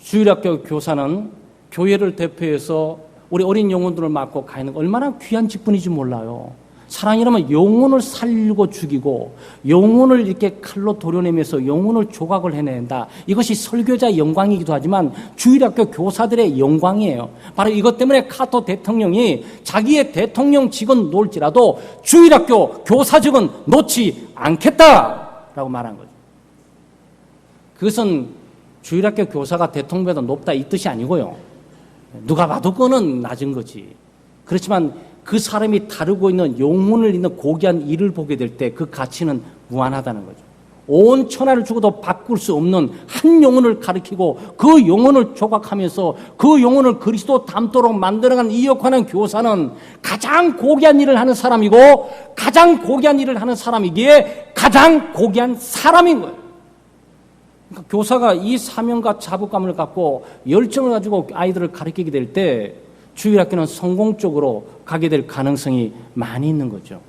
주일학교 교사는 교회를 대표해서 우리 어린 영혼들을 맡고 가 있는 거 얼마나 귀한 직분인지 몰라요. 사랑이라면 영혼을 살리고 죽이고 영혼을 이렇게 칼로 도려내면서 영혼을 조각을 해낸다. 이것이 설교자의 영광이기도 하지만 주일학교 교사들의 영광이에요. 바로 이것 때문에 카토 대통령이 자기의 대통령직은 놓을지라도 주일학교 교사직은 놓지 않겠다라고 말한 거죠. 그것은 주일학교 교사가 대통령보다 높다 이 뜻이 아니고요. 누가 봐도 그거는 낮은 거지. 그렇지만 그 사람이 다루고 있는 영혼을 잇는 고귀한 일을 보게 될 때 그 가치는 무한하다는 거죠. 온 천하를 주고도 바꿀 수 없는 한 영혼을 가리키고 그 영혼을 조각하면서 그 영혼을 그리스도 닮도록 만들어간 이역하는 교사는 가장 고귀한 일을 하는 사람이고 가장 고귀한 일을 하는 사람이기에 가장 고귀한 사람인 거예요. 그러니까 교사가 이 사명과 자부감을 갖고 열정을 가지고 아이들을 가르치게 될 때 주일학교는 성공적으로 가게 될 가능성이 많이 있는 거죠.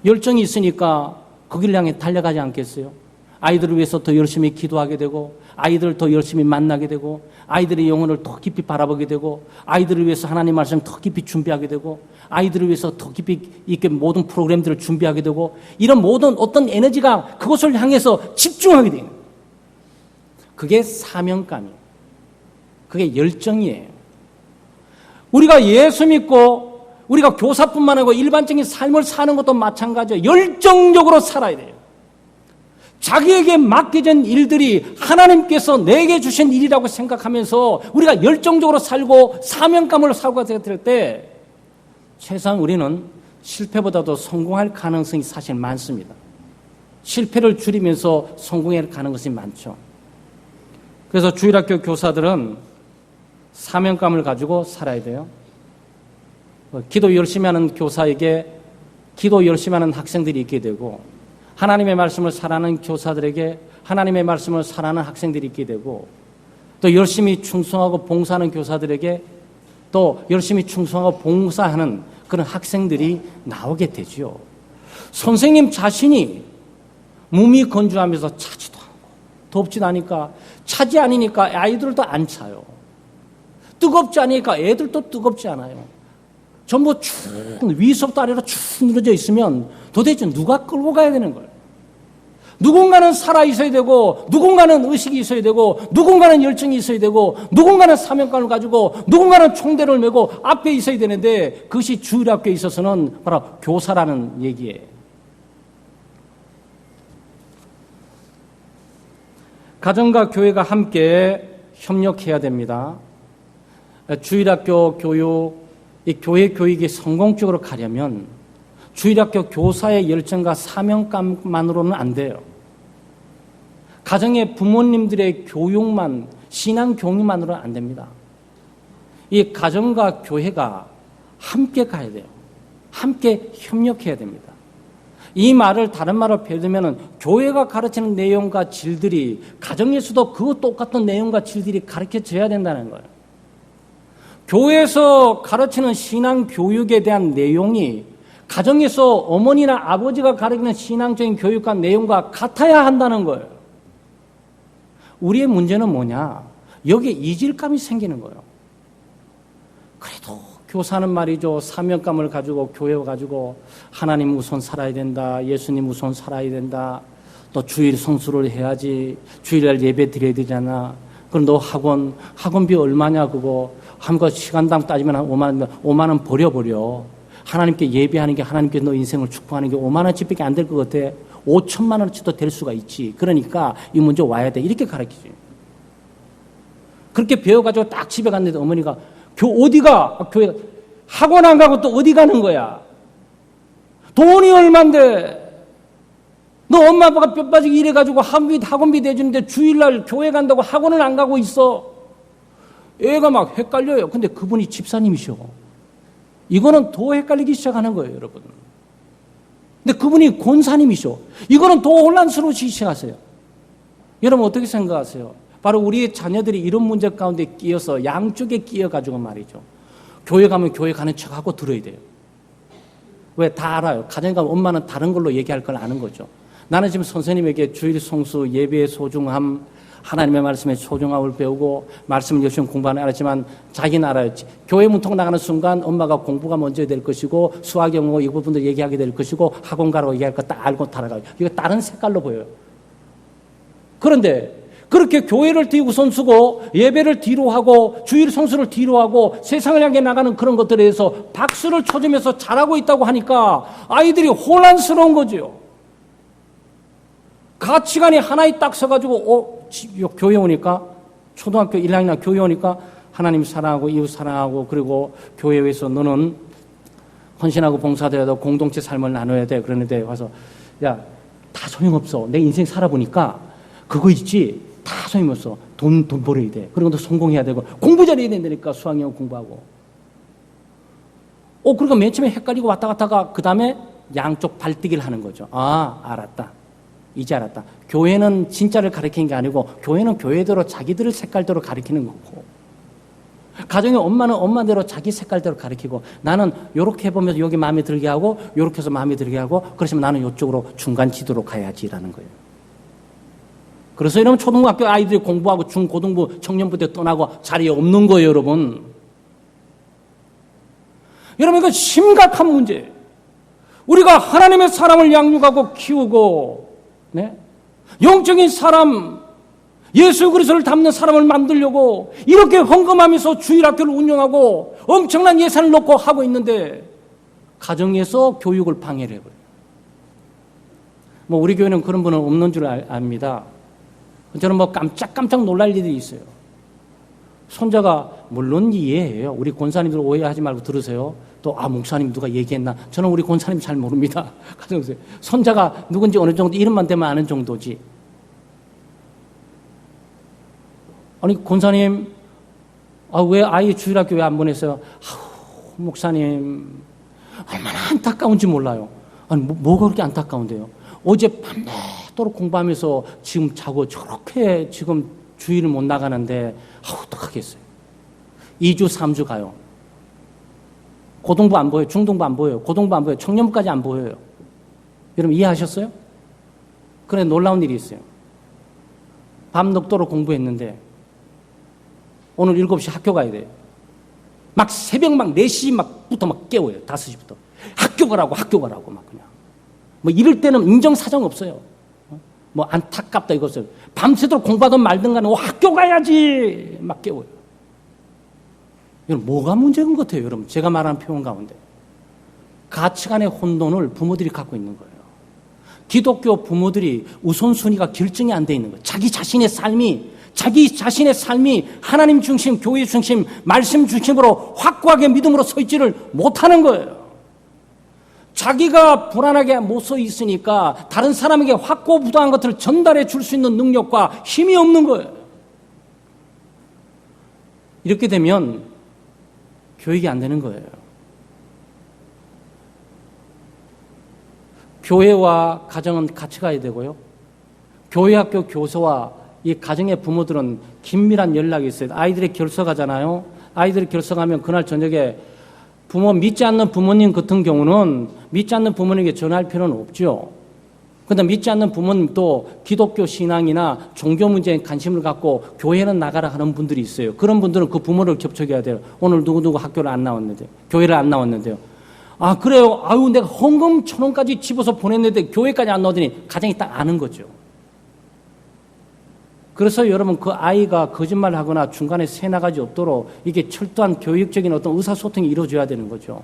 열정이 있으니까 그 길 향해 달려가지 않겠어요? 아이들을 위해서 더 열심히 기도하게 되고 아이들을 더 열심히 만나게 되고 아이들의 영혼을 더 깊이 바라보게 되고 아이들을 위해서 하나님 말씀을 더 깊이 준비하게 되고 아이들을 위해서 더 깊이 이렇게 모든 프로그램들을 준비하게 되고 이런 모든 어떤 에너지가 그것을 향해서 집중하게 되는 거예요. 그게 사명감이에요. 그게 열정이에요. 우리가 예수 믿고 우리가 교사뿐만 아니고 일반적인 삶을 사는 것도 마찬가지예요. 열정적으로 살아야 돼요. 자기에게 맡겨진 일들이 하나님께서 내게 주신 일이라고 생각하면서 우리가 열정적으로 살고 사명감을 살고 될 때 세상 우리는 실패보다도 성공할 가능성이 사실 많습니다. 실패를 줄이면서 성공할 가능성이 많죠. 그래서 주일학교 교사들은 사명감을 가지고 살아야 돼요. 기도 열심히 하는 교사에게 기도 열심히 하는 학생들이 있게 되고 하나님의 말씀을 사랑하는 교사들에게 하나님의 말씀을 사랑하는 학생들이 있게 되고 또 열심히 충성하고 봉사하는 교사들에게 또 열심히 충성하고 봉사하는 그런 학생들이 나오게 되죠. 선생님 자신이 몸이 건조하면서 차지도 않고 덥지도 않으니까 차지 아니니까 아이들도 안 차요. 뜨겁지 않으니까 애들도 뜨겁지 않아요. 전부 쭉 위서부터 아래로 쭉 늘어져 있으면 도대체 누가 끌고 가야 되는 거예요? 누군가는 살아 있어야 되고, 누군가는 의식이 있어야 되고, 누군가는 열정이 있어야 되고, 누군가는 사명감을 가지고, 누군가는 총대를 메고 앞에 있어야 되는데, 그것이 주일학교에 있어서는 바로 교사라는 얘기예요. 가정과 교회가 함께 협력해야 됩니다. 주일학교 교육, 이 교회 교육이 성공적으로 가려면 주일학교 교사의 열정과 사명감만으로는 안 돼요. 가정의 부모님들의 교육만, 신앙 교육만으로는 안 됩니다. 이 가정과 교회가 함께 가야 돼요. 함께 협력해야 됩니다. 이 말을 다른 말로 표현하면 교회가 가르치는 내용과 질들이 가정에서도 그 똑같은 내용과 질들이 가르쳐져야 된다는 거예요. 교회에서 가르치는 신앙 교육에 대한 내용이 가정에서 어머니나 아버지가 가르치는 신앙적인 교육과 내용과 같아야 한다는 거예요. 우리의 문제는 뭐냐? 여기에 이질감이 생기는 거예요. 그래도 교사는 말이죠. 사명감을 가지고 교회와 가지고 하나님 우선 살아야 된다. 예수님 우선 살아야 된다. 또 주일 성수를 해야지. 주일날 예배 드려야 되잖아. 그럼 너 학원비 얼마냐 그거. 한 거 시간당 따지면 한 5만 원 버려버려. 하나님께 예배하는 게 하나님께 너 인생을 축복하는 게 5만 원치밖에 안 될 것 같아. 5천만 원치도 될 수가 있지. 그러니까 이 문제 와야 돼. 이렇게 가르치지. 그렇게 배워가지고 딱 집에 갔는데 어머니가 어디가? 교회 학원 안 가고 또 어디 가는 거야? 돈이 얼만데? 너 엄마 아빠가 뼈 빠지게 일해가지고 학원비 대주는데 주일날 교회 간다고 학원을 안 가고 있어. 애가 막 헷갈려요. 근데 그분이 집사님이셔. 이거는 더 헷갈리기 시작하는 거예요, 여러분. 근데 그분이 권사님이셔. 이거는 더 혼란스러워지기 시작하세요. 여러분 어떻게 생각하세요? 바로 우리의 자녀들이 이런 문제 가운데 끼어서 양쪽에 끼어가지고 말이죠. 교회 가면 교회 가는 척하고 들어야 돼요. 왜? 다 알아요. 가정에 가면 엄마는 다른 걸로 얘기할 걸 아는 거죠. 나는 지금 선생님에게 주일 성수, 예배의 소중함, 하나님의 말씀의 소중함을 배우고 말씀을 열심히 공부하는 알았지만 자기는 알아요. 교회 문턱 나가는 순간 엄마가 공부가 먼저 될 것이고 수학, 영어 이 부분들 얘기하게 될 것이고 학원 가라고 얘기할 거 딱 알고 따라가요. 이거 다른 색깔로 보여요. 그런데 그렇게 교회를 뒤우선 쓰고 예배를 뒤로 하고 주일 성수를 뒤로 하고 세상을 향해 나가는 그런 것들에 대해서 박수를 쳐주면서 잘하고 있다고 하니까 아이들이 혼란스러운 거죠. 가치관이 하나에 딱 서가지고 교회 오니까 초등학교 1학년 교회 오니까 하나님 사랑하고 이웃 사랑하고 그리고 교회에서 너는 헌신하고 봉사돼야 돼 공동체 삶을 나눠야 돼. 그러는데 와서 야, 다 소용없어. 내 인생 살아보니까 그거 있지. 다 소용없어. 돈 벌어야 돼. 그리고 또 성공해야 되고 공부 잘해야 된다니까 수학 영어 공부하고. 그러니까 맨 처음에 헷갈리고 왔다 갔다가 그 다음에 양쪽 발뛰기를 하는 거죠. 아, 알았다. 이제 알았다. 교회는 진짜를 가리키는 게 아니고 교회는 교회대로 자기들의 색깔대로 가리키는 거고 가정의 엄마는 엄마대로 자기 색깔대로 가리키고 나는 요렇게 해보면서 여기 마음에 들게 하고 요렇게 해서 마음에 들게 하고 그러시면 나는 요쪽으로 중간 지도로 가야지라는 거예요. 그래서 이러면 초등학교 아이들이 공부하고 중고등부 청년부 때 떠나고 자리에 없는 거예요, 여러분. 여러분 이거 심각한 문제예요. 우리가 하나님의 사람을 양육하고 키우고 네? 영적인 사람, 예수 그리스도를 닮는 사람을 만들려고 이렇게 헌금하면서 주일학교를 운영하고 엄청난 예산을 넣고 하고 있는데 가정에서 교육을 방해를 해버려요. 우리 교회는 그런 분은 없는 줄 압니다. 저는 깜짝 놀랄 일이 있어요. 손자가 물론 이해해요. 우리 권사님들 오해하지 말고 들으세요. 또 목사님 누가 얘기했나? 저는 우리 권사님 잘 모릅니다. 가져오세요. 손자가 누군지 어느 정도 이름만 되면 아는 정도지. 아니 권사님 왜 아이 주일학교 왜 안 보냈어요? 목사님 얼마나 안타까운지 몰라요. 아니 뭐가 그렇게 안타까운데요? 어제 밤새도록 공부하면서 지금 자고 저렇게 지금 주일을 못 나가는데 어떡하겠어요. 2주 3주 가요. 고등부 안 보여요. 중등부 안 보여요. 고등부 안 보여요. 청년부까지 안 보여요. 여러분 이해하셨어요? 그래 놀라운 일이 있어요. 밤 늦도록 공부했는데 오늘 7시 학교 가야 돼요. 막 새벽 4시부터 깨워요. 5시부터. 학교 가라고 막 그냥. 이럴 때는 인정사정 없어요. 뭐 안타깝다 이것을. 밤새도록 공부하든 말든 간에 학교 가야지 막 깨워요. 이건 뭐가 문제인 것 같아요, 여러분? 제가 말하는 표현 가운데. 가치관의 혼돈을 부모들이 갖고 있는 거예요. 기독교 부모들이 우선순위가 결정이 안 돼 있는 거예요. 자기 자신의 삶이 하나님 중심, 교회 중심, 말씀 중심으로 확고하게 믿음으로 서 있지를 못하는 거예요. 자기가 불안하게 못 서 있으니까 다른 사람에게 확고부도한 것들을 전달해 줄 수 있는 능력과 힘이 없는 거예요. 이렇게 되면 교육이 안 되는 거예요. 교회와 가정은 같이 가야 되고요. 교회 학교 교사와 이 가정의 부모들은 긴밀한 연락이 있어요. 아이들이 결석하잖아요. 아이들이 결석하면 그날 저녁에 믿지 않는 부모님 같은 경우는 믿지 않는 부모님에게 전화할 필요는 없죠. 그런데 믿지 않는 부모님도 기독교 신앙이나 종교 문제에 관심을 갖고 교회는 나가라 하는 분들이 있어요. 그런 분들은 그 부모를 접촉해야 돼요. 오늘 누구누구 학교를 안 나왔는데요. 교회를 안 나왔는데요. 아, 그래요. 아유, 내가 헌금 1,000원까지 집어서 보냈는데 교회까지 안 나오더니 가정이 딱 아는 거죠. 그래서 여러분 그 아이가 거짓말을 하거나 중간에 새 나가지 없도록 이게 철저한 교육적인 어떤 의사소통이 이루어져야 되는 거죠.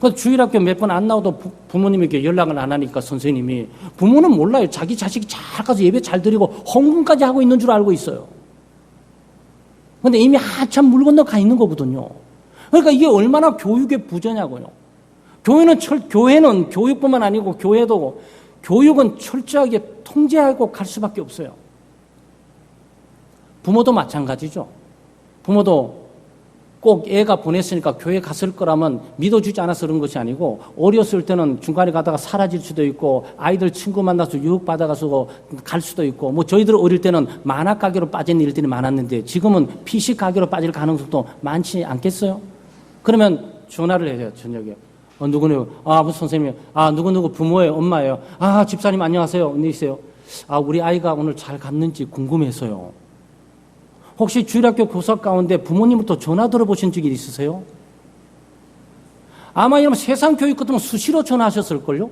그래서 주일학교 몇 번 안 나와도 부모님에게 연락을 안 하니까 선생님이 부모는 몰라요. 자기 자식이 잘 가서 예배 잘 드리고 헌금까지 하고 있는 줄 알고 있어요. 그런데 이미 한참 물 건너 가 있는 거거든요. 그러니까 이게 얼마나 교육의 부재냐고요. 교회는 교육뿐만 아니고 교육은 철저하게 통제하고 갈 수밖에 없어요. 부모도 마찬가지죠. 부모도 꼭 애가 보냈으니까 교회 갔을 거라면 믿어주지 않아서 그런 것이 아니고 어렸을 때는 중간에 가다가 사라질 수도 있고 아이들 친구 만나서 유혹받아가서 갈 수도 있고 뭐 저희들 어릴 때는 만화 가게로 빠진 일들이 많았는데 지금은 PC 가게로 빠질 가능성도 많지 않겠어요? 그러면 전화를 해요, 저녁에. 누구누구, 무슨 선생님이요? 누구누구 부모예요, 엄마예요. 집사님 안녕하세요. 안녕하세요. 우리 아이가 오늘 잘 갔는지 궁금해서요. 혹시 주일학교 교사 가운데 부모님부터 전화 들어보신 적이 있으세요? 아마 여러분 세상 교육 같으면 수시로 전화하셨을걸요?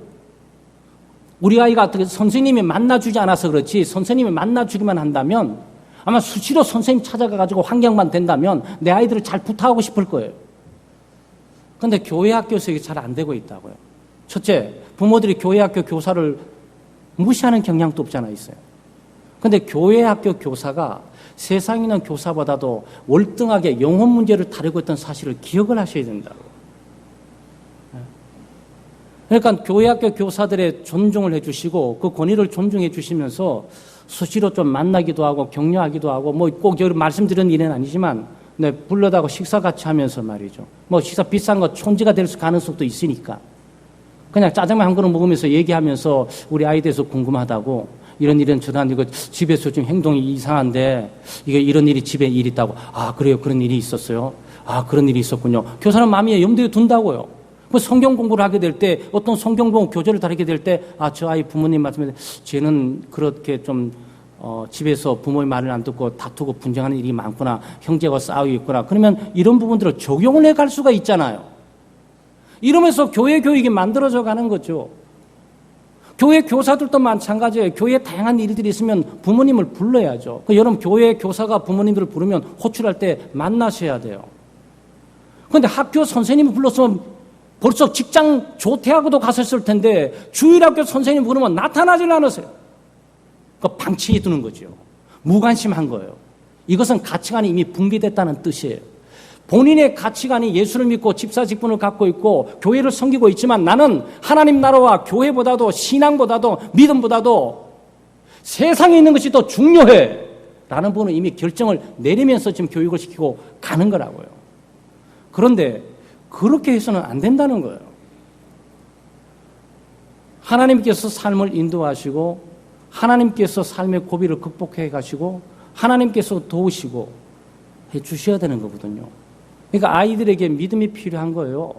우리 아이가 어떻게 선생님이 만나주지 않아서 그렇지 선생님이 만나주기만 한다면 아마 수시로 선생님 찾아가가지고 환경만 된다면 내 아이들을 잘 부탁하고 싶을 거예요. 그런데 교회 학교에서 이게 잘 안 되고 있다고요. 첫째, 부모들이 교회 학교 교사를 무시하는 경향도 없잖아 있어요. 그런데 교회 학교 교사가 세상에 있는 교사보다도 월등하게 영혼 문제를 다루고 있던 사실을 기억을 하셔야 된다고. 그러니까 교회 학교 교사들의 존중을 해주시고 그 권위를 존중해 주시면서 수시로 좀 만나기도 하고 격려하기도 하고 뭐 꼭 여기 말씀드린 일은 아니지만 불러다가 식사 같이 하면서 말이죠. 뭐 식사 비싼 거 촌지가 될 가능성도 있으니까 그냥 짜장면 한 그릇 먹으면서 얘기하면서 우리 아이에 대해서 궁금하다고 이런 저런 이거 집에서 좀 행동이 이상한데 이게 이런 일이 집에 일이 있다고. 그래요. 그런 일이 있었어요. 그런 일이 있었군요. 교사는 마음에 염두에 둔다고요. 그 성경 공부를 하게 될 때 어떤 성경 공부 교재를 다루게 될 때 저 아이 부모님 말씀에 쟤는 그렇게 좀 집에서 부모의 말을 안 듣고 다투고 분쟁하는 일이 많구나. 형제와 싸우고 있구나. 그러면 이런 부분들을 적용을 해갈 수가 있잖아요. 이러면서 교회 교육이 만들어져 가는 거죠. 교회 교사들도 마찬가지예요. 교회에 다양한 일들이 있으면 부모님을 불러야죠. 여러분 교회 교사가 부모님들을 부르면 호출할 때 만나셔야 돼요. 그런데 학교 선생님을 불렀으면 벌써 직장 조퇴하고도 갔었을 텐데 주일학교 선생님 부르면 나타나질 않으세요. 방치해 두는 거죠. 무관심한 거예요. 이것은 가치관이 이미 붕괴됐다는 뜻이에요. 본인의 가치관이 예수를 믿고 집사 직분을 갖고 있고 교회를 섬기고 있지만 나는 하나님 나라와 교회보다도 신앙보다도 믿음보다도 세상에 있는 것이 더 중요해 라는 부분을 이미 결정을 내리면서 지금 교육을 시키고 가는 거라고요. 그런데 그렇게 해서는 안 된다는 거예요. 하나님께서 삶을 인도하시고 하나님께서 삶의 고비를 극복해 가시고 하나님께서 도우시고 해 주셔야 되는 거거든요. 그러니까 아이들에게 믿음이 필요한 거예요.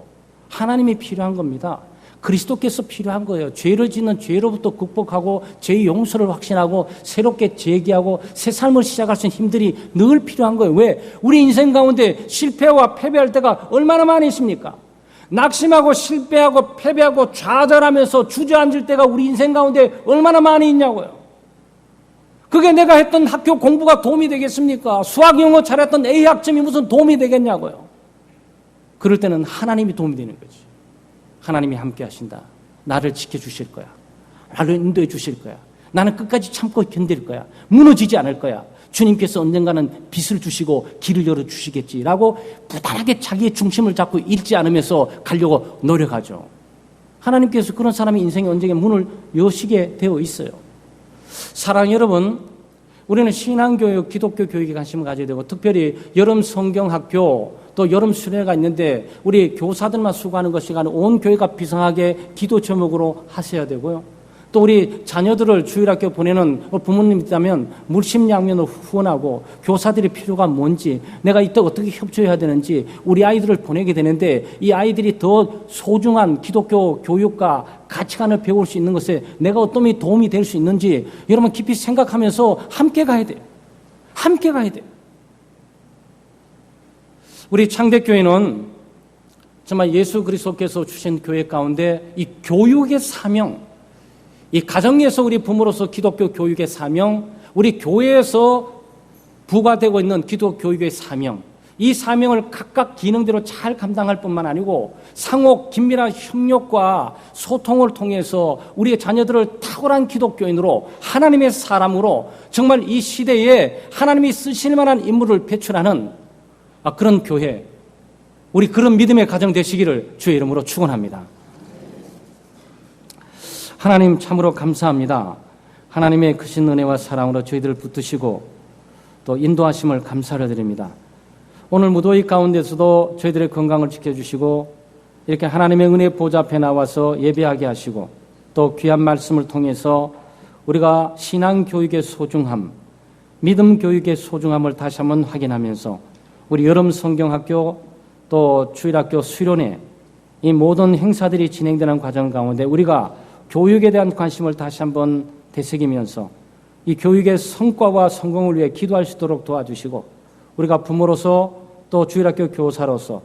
하나님이 필요한 겁니다. 그리스도께서 필요한 거예요. 죄를 짓는 죄로부터 극복하고 죄의 용서를 확신하고 새롭게 재기하고 새 삶을 시작할 수 있는 힘들이 늘 필요한 거예요. 왜? 우리 인생 가운데 실패와 패배할 때가 얼마나 많이 있습니까? 낙심하고 실패하고 패배하고 좌절하면서 주저앉을 때가 우리 인생 가운데 얼마나 많이 있냐고요. 그게 내가 했던 학교 공부가 도움이 되겠습니까? 수학, 영어 잘했던 A 학점이 무슨 도움이 되겠냐고요. 그럴 때는 하나님이 도움이 되는 거지. 하나님이 함께 하신다. 나를 지켜주실 거야. 나를 인도해 주실 거야. 나는 끝까지 참고 견딜 거야. 무너지지 않을 거야. 주님께서 언젠가는 빛을 주시고 길을 열어주시겠지라고 부단하게 자기의 중심을 잡고 잃지 않으면서 가려고 노력하죠. 하나님께서 그런 사람의 인생에 언젠가 문을 여시게 되어 있어요. 사랑하는 여러분, 우리는 신앙교육, 기독교 교육에 관심을 가져야 되고, 특별히 여름 성경학교 또 여름 수련회가 있는데 우리 교사들만 수고하는 것이 아니라 온 교회가 비상하게 기도 제목으로 하셔야 되고요. 또 우리 자녀들을 주일학교 보내는 부모님 있다면 물심양면으로 후원하고, 교사들의 필요가 뭔지, 내가 이때 어떻게 협조해야 되는지, 우리 아이들을 보내게 되는데 이 아이들이 더 소중한 기독교 교육과 가치관을 배울 수 있는 것에 내가 어떤 도움이 될 수 있는지 여러분 깊이 생각하면서 함께 가야 돼요. 함께 가야 돼요. 우리 창대교회는 정말 예수 그리스도께서 주신 교회 가운데 이 교육의 사명, 이 가정에서 우리 부모로서 기독교 교육의 사명, 우리 교회에서 부과되고 있는 기독교 교육의 사명, 이 사명을 각각 기능대로 잘 감당할 뿐만 아니고 상호 긴밀한 협력과 소통을 통해서 우리의 자녀들을 탁월한 기독교인으로, 하나님의 사람으로 정말 이 시대에 하나님이 쓰실 만한 인물을 배출하는 그런 교회, 우리 그런 믿음의 가정 되시기를 주의 이름으로 축원합니다. 하나님 참으로 감사합니다. 하나님의 크신 은혜와 사랑으로 저희들을 붙드시고 또 인도하심을 감사를 드립니다. 오늘 무더위 가운데서도 저희들의 건강을 지켜주시고 이렇게 하나님의 은혜 보좌 앞에 나와서 예배하게 하시고 또 귀한 말씀을 통해서 우리가 신앙교육의 소중함, 믿음 교육의 소중함을 다시 한번 확인하면서 우리 여름 성경학교 또 주일학교 수련회 이 모든 행사들이 진행되는 과정 가운데 우리가 교육에 대한 관심을 다시 한번 되새기면서 이 교육의 성과와 성공을 위해 기도할 수 있도록 도와주시고, 우리가 부모로서 또 주일학교 교사로서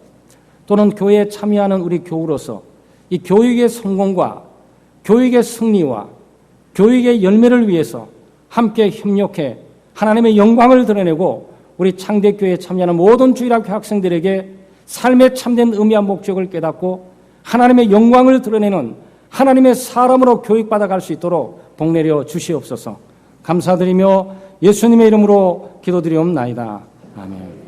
또는 교회에 참여하는 우리 교우로서 이 교육의 성공과 교육의 승리와 교육의 열매를 위해서 함께 협력해 하나님의 영광을 드러내고 우리 창대교회에 참여하는 모든 주일학교 학생들에게 삶의 참된 의미와 목적을 깨닫고 하나님의 영광을 드러내는 하나님의 사람으로 교육받아 갈 수 있도록 복내려 주시옵소서. 감사드리며 예수님의 이름으로 기도드리옵나이다. 아멘.